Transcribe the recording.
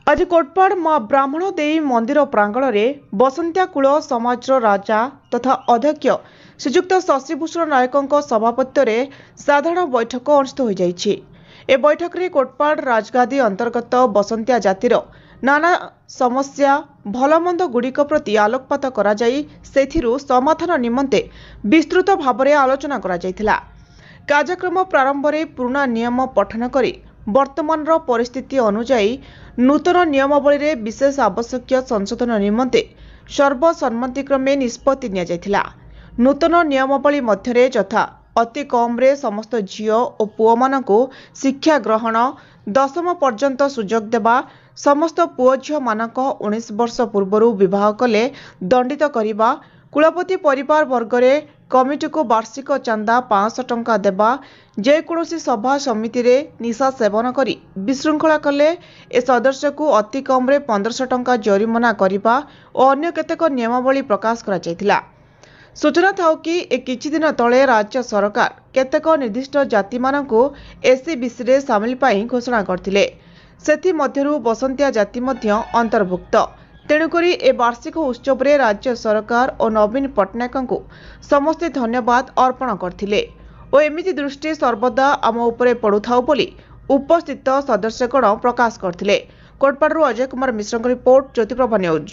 आज कोटपाड़ मां ब्राह्मण देवी मंदिर प्रांगण में बसंत्याकूल समाज राजा तथा अध्यक्ष श्रीजुक्त शशिभूषण नायकों सभापत्व में साधारण बैठक अनुष्ठित हो जाइछि। ए बैठक में कोटपाड़ राजगादी अंतर्गत बसंतिया जातिर नाना समस्या भलमंद गुड़िक प्रति आलोकपात करा जाई सेथिरु समाधान निमंते विस्तृत भाव में आलोचना करा जाइथिला। कार्यक्रम प्रारंभ में पुराना नियम पठन करी वर्तमान परिस्थिति अनुजाई नूतन नियमावली रे विशेष आवश्यक संशोधन निमंते सर्वसम्मतिक्रमे निष्पत्ति निया जायथिला। नूतन नियमावली मध्यरे यथा अति कम रे समस्त झियो और पुओ मानकु शिक्षा ग्रहण 10म पर्यंत सुजोग देबा, समस्त पुओ झियो मानक 19 वर्ष पूर्व विवाह कले दंडित करिबा, कुलपति परिवार वर्ग रे कमिटी को वार्षिक चांदा 500 टंका देबा, जेकोसी सभा समिति रे निशा सेवन करी विशृंखला कले ए सदस्य को अति कम रे 1500 टंका जरिमाना करिबा और अन्य केतेक नियमावली प्रकाश करा जायथिला। सूचना था कि किछि दिन तले राज्य सरकार केतेक निर्दिष्ट जाति मानकु एससीबीसी रे शामिल पाई घोषणा करथिले। सेथि मध्यरु बसंतिया जाति मध्य अंतर्भुक्त। तेणुकरी ए वार्षिक उत्सव रे राज्य सरकार और नवीन पट्टनायक को समस्ते धन्यवाद अर्पण करथिले और एमिति दृष्टि सर्वदा आम उपरे पड़ुथाउ बोली उपस्थित सदस्यगण प्रकाश करथिले। कोटपाड़रू अजय कुमार मिश्रଙ୍କ रिपोर्ट, ज्योतिप्रभा न्यूज।